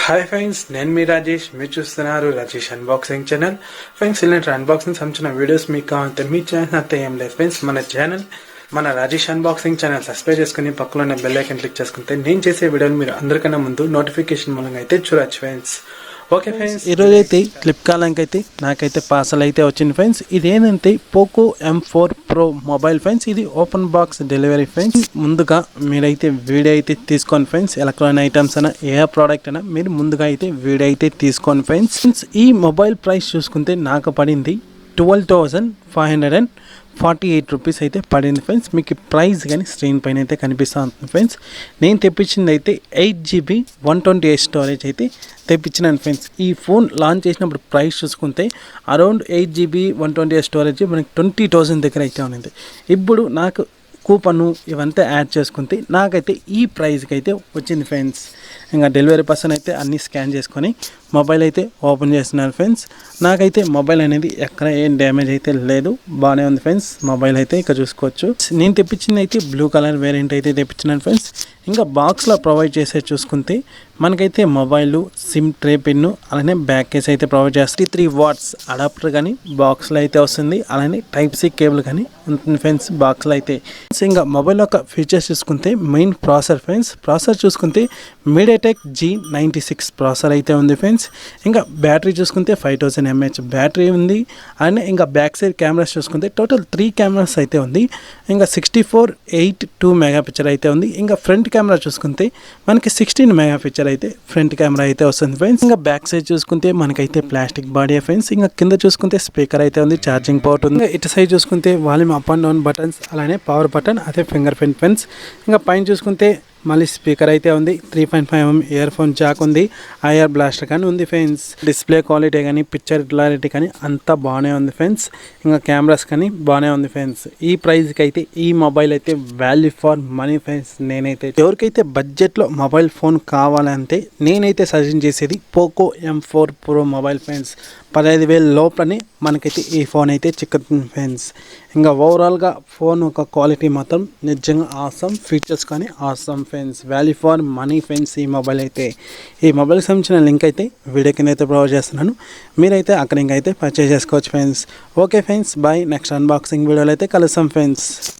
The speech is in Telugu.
హాయ్ ఫ్రెండ్స్, నేను మీ రాజేష్. మీరు చూస్తున్నారు రాజేష్ అన్బాక్సింగ్ ఛానల్. ఫ్రెండ్స్, ఇలాంటి అన్బాక్సింగ్ సంబంధించిన వీడియోస్ మీకు కావాలంటే మీ ఛానల్ అంతా ఏం లేదు ఫ్రెండ్స్. మన రాజేష్ అన్బాక్సింగ్ ఛానల్ సబ్స్క్రైబ్ చేసుకుని పక్కలో ఉన్న బెల్ ఐకాన్ క్లిక్ చేసుకుంటే నేను చేసే వీడియోలు మీరు అందరికన్నా ముందు నోటిఫికేషన్ మూలంగా అయితే చూడొచ్చు ఫ్రెండ్స్. ఓకే ఫ్రెండ్స్, ఈరోజు అయితే ఫ్లిప్కార్ట్ అయితే నాకైతే పార్సల్ అయితే వచ్చింది ఫ్రెండ్స్. ఇది ఏంటంటే POCO M4 Pro mobile friends. ఇది ఓపెన్ బాక్స్ డెలివరీ ఫ్రెండ్స్. ముందుగా మీరైతే వీడియో అయితే తీసుకోండి ఫ్రెండ్స్. ఎలక్ట్రానిక్ ఐటమ్స్ అయినా ఏ ప్రోడక్ట్ అయినా మీరు ముందుగా అయితే వీడియో అయితే తీసుకోండి ఫ్రెండ్స్. ఈ మొబైల్ ప్రైస్ చూసుకుంటే నాకు పడింది 12,548 రూపీస్ అయితే పడింది ఫ్రెండ్స్. మీకు ప్రైస్ కానీ స్క్రీన్ పైన అయితే కనిపిస్తూ ఉంటుంది ఫ్రెండ్స్. నేను తెప్పించింది అయితే 8GB 128 స్టోరేజ్ అయితే తెప్పించినాను ఫ్రెండ్స్. ఈ ఫోన్ లాంచ్ చేసినప్పుడు ప్రైస్ చూసుకుంటే అరౌండ్ 8GB 128 స్టోరేజ్ మనకి 20,000 దగ్గర అయితే ఉన్నది. ఇప్పుడు నాకు కూపన్ ఇవంతా యాడ్ చేసుకుంటే నాకైతే ఈ ప్రైస్కి అయితే వచ్చింది ఫ్రెండ్స్. ఇంకా డెలివరీ పర్సన్ అయితే అన్నీ స్కాన్ చేసుకొని మొబైల్ అయితే ఓపెన్ చేస్తున్నారు ఫ్రెండ్స్. నాకైతే మొబైల్ అనేది ఎక్కడ ఏం డ్యామేజ్ అయితే లేదు, బాగానే ఉంది ఫ్రెండ్స్. మొబైల్ అయితే ఇక్కడ చూసుకోవచ్చు. నేను తెప్పించింది అయితే బ్లూ కలర్ వేరియంట్ అయితే తెప్పించినాను ఫ్రెండ్స్. ఇంకా బాక్స్లో ప్రొవైడ్ చేసే చూసుకుంటే మనకైతే మొబైల్, సిమ్ ట్రే పిన్, అలానే బ్యాక్ కేస్ అయితే ప్రొవైడ్ చేస్తుంది. 3 వాట్స్ అడాప్టర్ కానీ బాక్స్లో అయితే వస్తుంది. అలానే Type-C కేబుల్ కానీ ఉంటుంది ఫ్రెండ్స్ బాక్స్లో అయితే. ఇంకా మొబైల్ యొక్క ఫీచర్స్ చూసుకుంటే మెయిన్ ప్రాసెసర్ ఫ్రెండ్స్. ప్రాసెసర్ చూసుకుంటే Mediatek G96 ప్రాసెసర్ అయితే ఉంది ఫ్రెండ్స్. ఇంకా బ్యాటరీ చూసుకుంటే 5000 mAh బ్యాటరీ ఉంది. అలానే ఇంకా బ్యాక్ సైడ్ కెమెరాస్ చూసుకుంటే టోటల్ 3 కెమెరాస్ అయితే ఉంది. ఇంకా 64, 8, 2 మెగాపిక్చర్ అయితే ఉంది. ఇంకా ఫ్రంట్ కెమెరా చూసుకుంటే మనకి 16 మెగాపిక్చర్ అయితే ఫ్రంట్ కెమెరా అయితే వస్తుంది ఫ్రెండ్స్. ఇంకా బ్యాక్ సైడ్ చూసుకుంటే మనకైతే ప్లాస్టిక్ బాడీ ఫ్రెండ్స్. ఇంకా కింద చూసుకుంటే స్పీకర్ అయితే ఉంది, ఛార్జింగ్ పోర్ట్ ఉంది. ఇటు సైడ్ చూసుకుంటే volume up and down buttons, అలానే పవర్ బటన్, అదే ఫింగర్ ప్రింట్ ఫ్రెండ్స్. ఇంకా పైన చూసుకుంటే మళ్ళీ స్పీకర్ అయితే ఉంది. 3.5mm ఇయర్ ఫోన్ జాక్ ఉంది. ఐఆర్ బ్లాస్టర్ కానీ ఉంది ఫ్రెండ్స్. డిస్ప్లే క్వాలిటీ కానీ పిక్చర్ క్లారిటీ కానీ అంతా బాగానే ఉంది ఫ్రెండ్స్. ఇంకా కెమెరాస్ కానీ బాగానే ఉంది ఫ్రెండ్స్. ఈ ప్రైస్కి అయితే ఈ మొబైల్ అయితే వాల్యూ ఫర్ మనీ ఫ్రెండ్స్. నేనైతే ఎవరికైతే బడ్జెట్లో మొబైల్ ఫోన్ కావాలంటే నేనైతే సజెషన్ చేసేది POCO M4 Pro mobile friends. 15,000 లోపలనే మనకైతే ఈ ఫోన్ అయితే చిక్కుతుంది ఫ్రెండ్స్. ఇంకా ఓవరాల్గా ఫోన్ ఒక క్వాలిటీ మాత్రం నిజంగా ఆసమ్, ఫీచర్స్ కానీ awesome friends. Value for money friends. ఈ మొబైల్ అయితే ఈ మొబైల్కి సంబంధించిన లింక్ అయితే వీడియో కింద అయితే ప్రొవైడ్ చేస్తున్నాను. మీరైతే అక్కడ ఇంకైతే పర్చేస్ చేసుకోవచ్చు friends. Okay friends, bye. Next unboxing వీడియోలో అయితే కలుస్తాం ఫ్రెండ్స్.